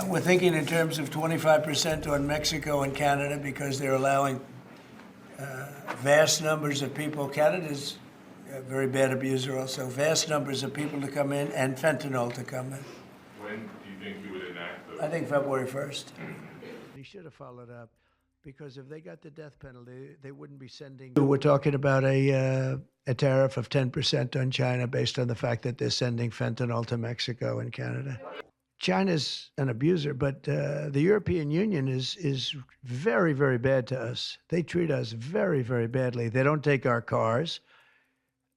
We're thinking in terms of 25% on Mexico and Canada because they're allowing vast numbers of people. Canada's a very bad abuser also. Vast numbers of people to come in and fentanyl to come in. When do you think you would enact those? I think February 1st. He should have followed up because if they got the death penalty, they wouldn't be sending. We're talking about a tariff of 10% on China based on the fact that they're sending fentanyl to Mexico and Canada. China's an abuser, but the European Union is very, very bad to us. They treat us very, very badly. They don't take our cars.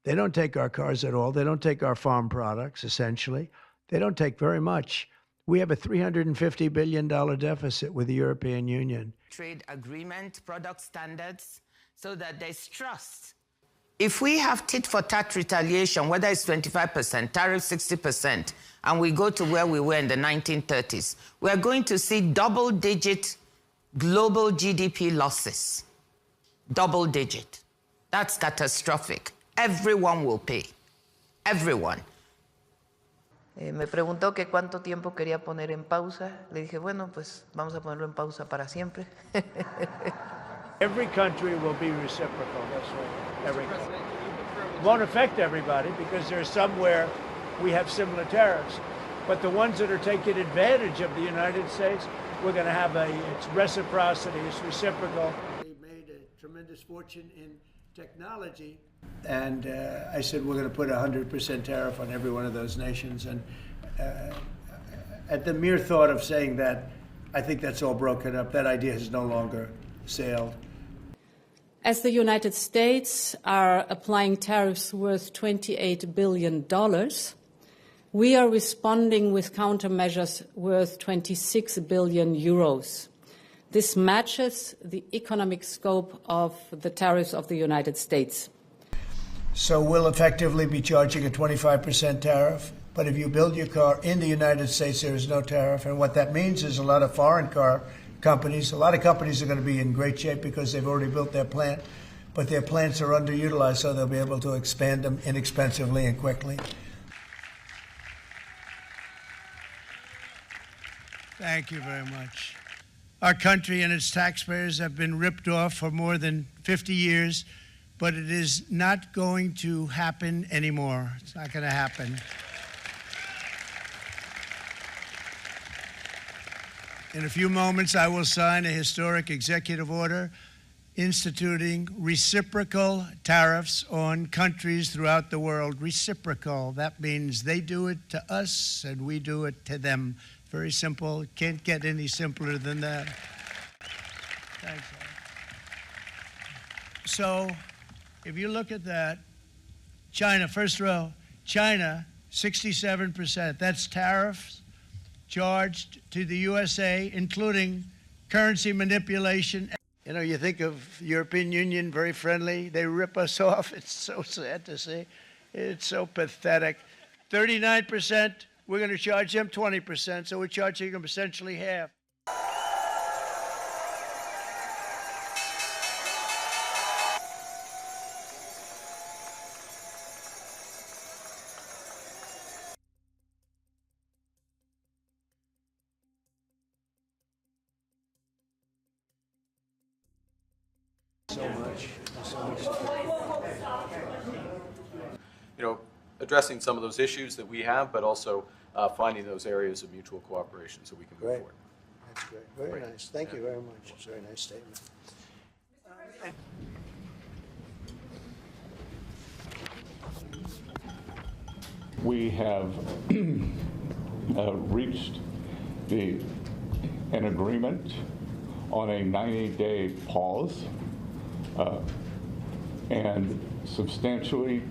They don't take our cars at all. They don't take our farm products, essentially. They don't take very much. We have a $350 billion deficit with the European Union. Trade agreement, product standards, so that there's trust. If we have tit-for-tat retaliation, whether it's 25%, tariff 60%, and we go to where we were in the 1930s, we're going to see double-digit global GDP losses. Double-digit. That's catastrophic. Everyone will pay. Everyone. Me preguntó que cuánto tiempo quería poner en pausa. Le dije, bueno, pues vamos a ponerlo en pausa para siempre. Every country will be reciprocal, that's right. Every country. It won't affect everybody because there's some where we have similar tariffs. But the ones that are taking advantage of the United States, we're going to have it's reciprocity, it's reciprocal. They made a tremendous fortune in technology. And I said, we're going to put a 100% tariff on every one of those nations. And at the mere thought of saying that, I think that's all broken up. That idea has no longer sailed. As the United States are applying tariffs worth $28 billion, we are responding with countermeasures worth 26 billion euros. This matches the economic scope of the tariffs of the United States. So we'll effectively be charging a 25% tariff. But if you build your car in the United States, there is no tariff. And what that means is a lot of foreign car companies, a lot of companies are going to be in great shape because they've already built their plant. But their plants are underutilized, so they'll be able to expand them inexpensively and quickly. Thank you very much. Our country and its taxpayers have been ripped off for more than 50 years, but it is not going to happen anymore. It's not going to happen. In a few moments, I will sign a historic executive order instituting reciprocal tariffs on countries throughout the world. Reciprocal, that means they do it to us and we do it to them. Very simple. Can't get any simpler than that. Thanks. So, if you look at that, China, first row, China, 67%. That's tariffs charged to the USA, including currency manipulation. You know, you think of the European Union, very friendly. They rip us off. It's so sad to see. It's so pathetic. 39%. We're going to charge them 20%, so we're charging them essentially half. So much. You know, addressing some of those issues that we have, but also finding those areas of mutual cooperation so we can move forward. That's great. Very nice. Thank you very much. It's a very nice statement. We have reached an agreement on a 90-day pause and substantially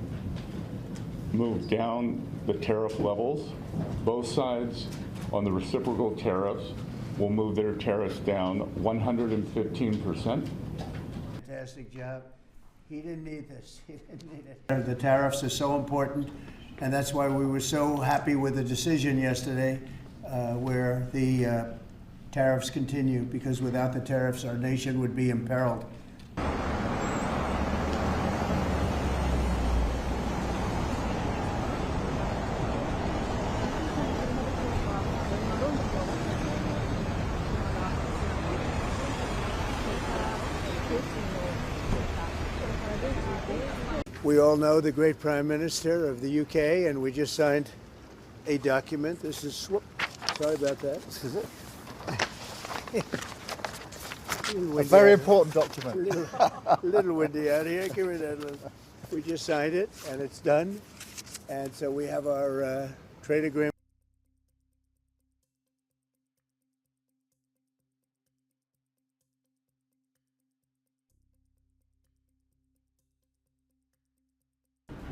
moved down the tariff levels. Both sides on the reciprocal tariffs will move their tariffs down 115%. Fantastic job. He didn't need this. He didn't need it. The tariffs are so important, and that's why we were so happy with the decision yesterday where the tariffs continue, because without the tariffs, our nation would be imperiled. We all know the great Prime Minister of the UK, and we just signed a document. This is, sorry about that. This is it. A very important document. Little windy out here. Give me that. We just signed it, and it's done. And so we have our trade agreement.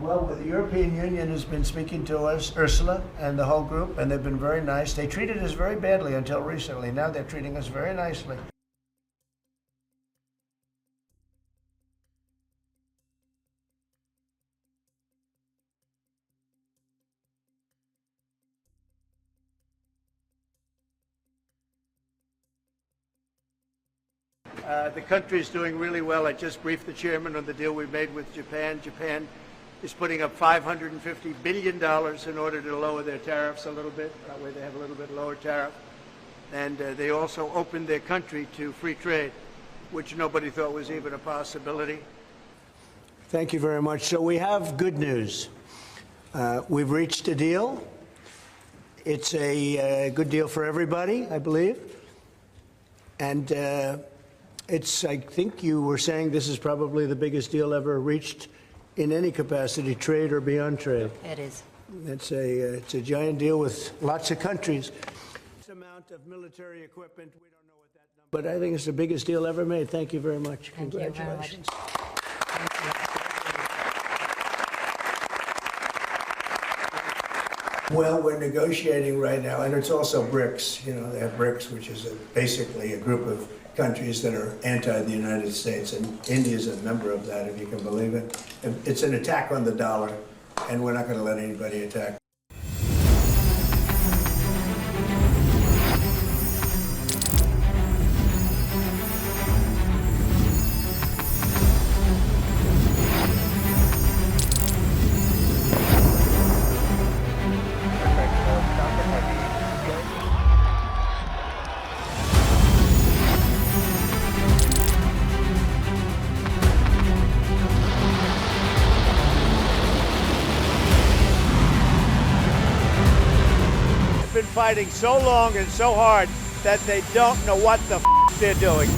Well, the European Union has been speaking to us, Ursula and the whole group, and they've been very nice. They treated us very badly until recently. Now they're treating us very nicely. The country's doing really well. I just briefed the chairman on the deal we made with Japan. Japan is putting up $550 billion in order to lower their tariffs a little bit. That way they have a little bit lower tariff. And they also opened their country to free trade, which nobody thought was even a possibility. Thank you very much. So we have good news. We've reached a deal. It's a good deal for everybody, I believe. And I think you were saying this is probably the biggest deal ever reached in any capacity, trade or beyond trade. It is. It's a giant deal with lots of countries. This amount of military equipment, we don't know what that number, but I think it's the biggest deal ever made. Thank you very much. Thank you very much. Congratulations. Thank you. Well, we're negotiating right now, and it's also BRICS. You know, they have BRICS, which is basically a group of countries that are anti the United States, and India is a member of that, if you can believe it. It's an attack on the dollar, and we're not going to let anybody attack. Been fighting so long and so hard that they don't know what the they're doing.